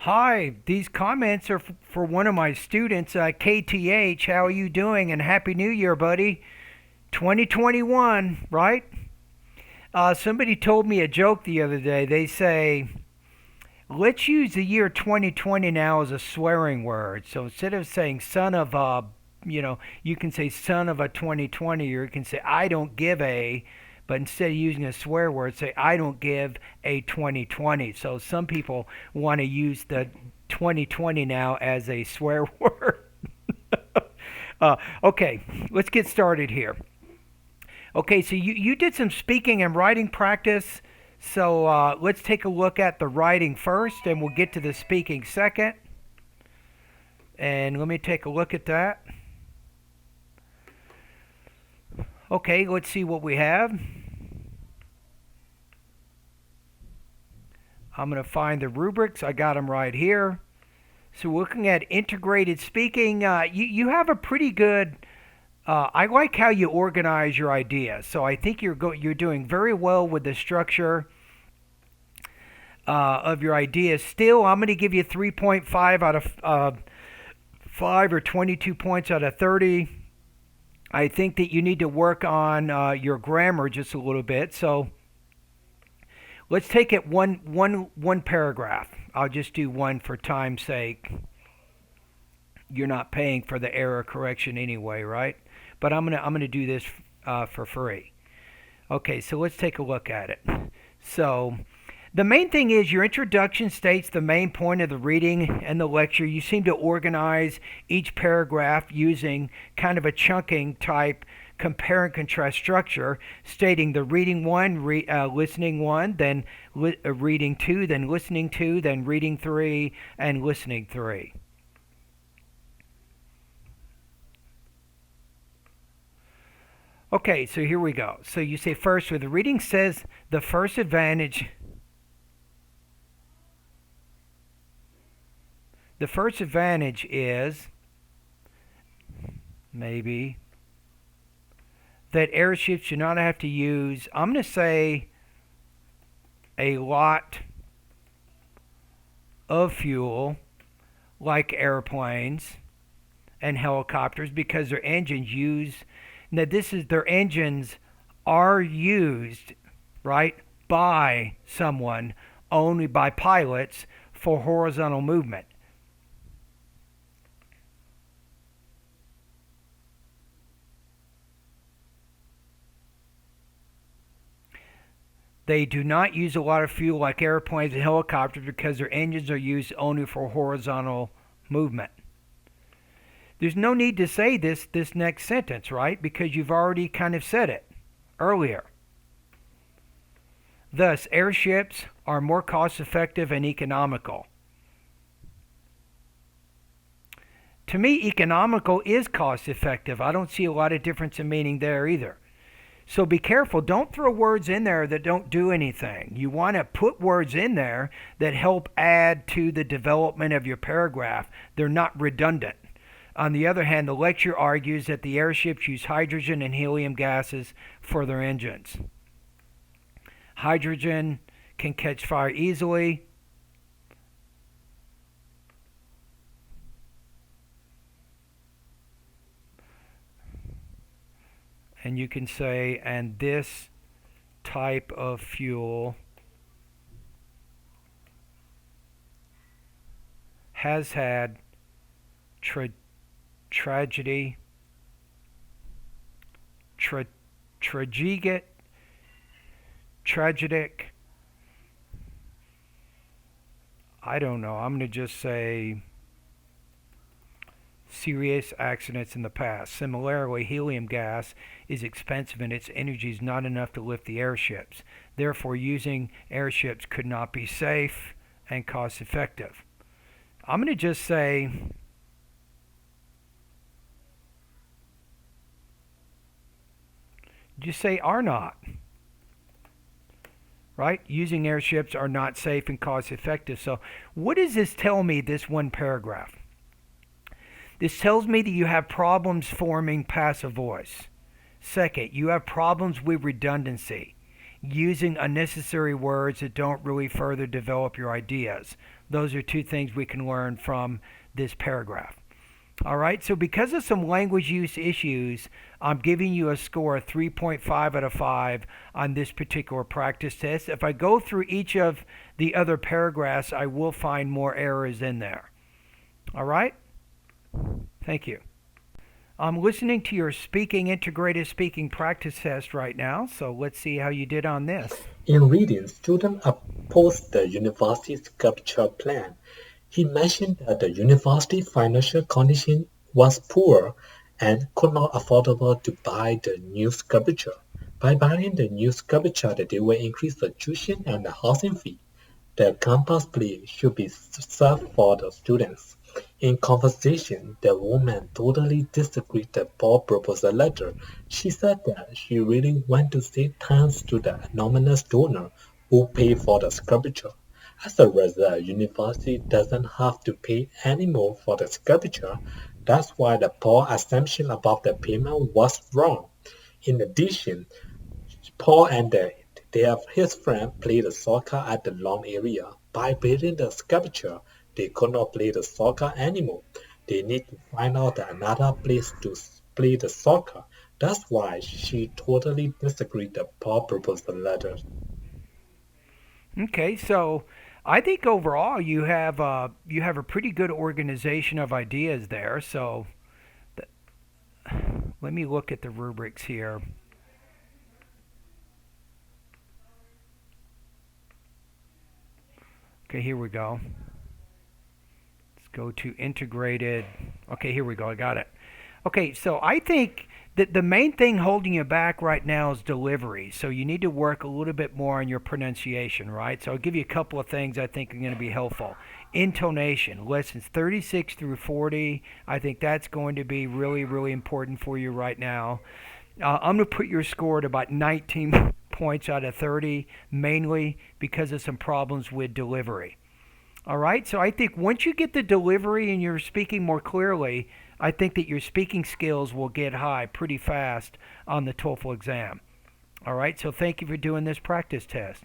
Hi, these comments are for one of my students, KTH. How are you doing? And Happy New Year, buddy. 2021, right? Somebody told me a joke the other day. They say, let's use the year 2020 now as a swearing word. So instead of saying son of a, you can say son of a 2020, or you can say I don't give a, but instead of using a swear word, say I don't give a 2020. So some people want to use the 2020 now as a swear word. Okay, let's get started here. Okay, so you did some speaking and writing practice. So let's take a look at the writing first, and we'll get to the speaking second. And let me take a look at that. Okay, let's see what we have. I'm going to find the rubrics. I got them right here. So looking at integrated speaking, you have a pretty good. I like how you organize your ideas. So I think you're doing very well with the structure of your ideas. Still, I'm going to give you 3.5 out of 5 or 22 points out of 30. I think that you need to work on your grammar just a little bit. So let's take it one paragraph. I'll just do one for time's sake. You're not paying for the error correction anyway, right? But I'm gonna do this for free. Okay, so let's take a look at it. So the main thing is your introduction states the main point of the reading and the lecture. You seem to organize each paragraph using kind of a chunking type compare and contrast structure, stating the reading one, listening one, then reading two, then listening two, then reading three, and listening three. Okay, so here we go. So you say first, where the reading says the first advantage. The first advantage is maybe that airships do not have to use, I'm going to say, a lot of fuel like airplanes and helicopters because their engines use, now their engines are used, right, by someone, only by pilots for horizontal movement. They do not use a lot of fuel like airplanes and helicopters because their engines are used only for horizontal movement. There's no need to say this next sentence, right? Because you've already kind of said it earlier. Thus, airships are more cost effective and economical. To me, economical is cost effective. I don't see a lot of difference in meaning there either. So be careful. Don't throw words in there that don't do anything. You want to put words in there that help add to the development of your paragraph. They're not redundant. On the other hand, the lecture argues that the airships use hydrogen and helium gases for their engines. Hydrogen can catch fire easily. And you can say, and this type of fuel has had tragic, I don't know, I'm going to just say serious accidents in the past. Similarly, helium gas is expensive and its energy is not enough to lift the airships. Therefore, using airships could not be safe and cost effective. I'm going to just say are not. Right? Using airships are not safe and cost effective. So, what does this tell me, this one paragraph? This tells me that you have problems forming passive voice. Second, you have problems with redundancy. using unnecessary words that don't really further develop your ideas. Those are two things we can learn from this paragraph. All right, so because of some language use issues, I'm giving you a score of 3.5 out of 5 on this particular practice test. If I go through each of the other paragraphs, I will find more errors in there. All right? Thank you. I'm listening to your integrated speaking practice test right now, so let's see how you did on this. In reading, students opposed the university's sculpture plan. He mentioned that the university's financial condition was poor and could not affordable to buy the new sculpture. By buying the new sculpture, they will increase the tuition and the housing fee. The campus play should be served for the students. In conversation, the woman totally disagreed the Paul proposal letter. She said that she really wanted to say thanks to the anonymous donor who paid for the sculpture. As a result, university doesn't have to pay anymore for the sculpture. That's why the Paul assumption about the payment was wrong. In addition, Paul and his friend played soccer at the lawn area. By building the sculpture, they could not play the soccer anymore. They need to find out another place to play the soccer. That's why she totally disagreed with Paul proposal letter. Okay, so I think overall you have a pretty good organization of ideas there. So th- let me look at the rubrics here. Okay, here we go. Let's go to integrated. Okay, here we go. I got it. Okay, so I think that the main thing holding you back right now is delivery. So you need to work a little bit more on your pronunciation, right? So I'll give you a couple of things I think are going to be helpful. Intonation, lessons 36 through 40. I think that's going to be really, really important for you right now. I'm going to put your score at about 19 points out of 30, mainly because of some problems with delivery. All right, so I think once you get the delivery and you're speaking more clearly, I think that your speaking skills will get high pretty fast on the TOEFL exam. All right, so thank you for doing this practice test.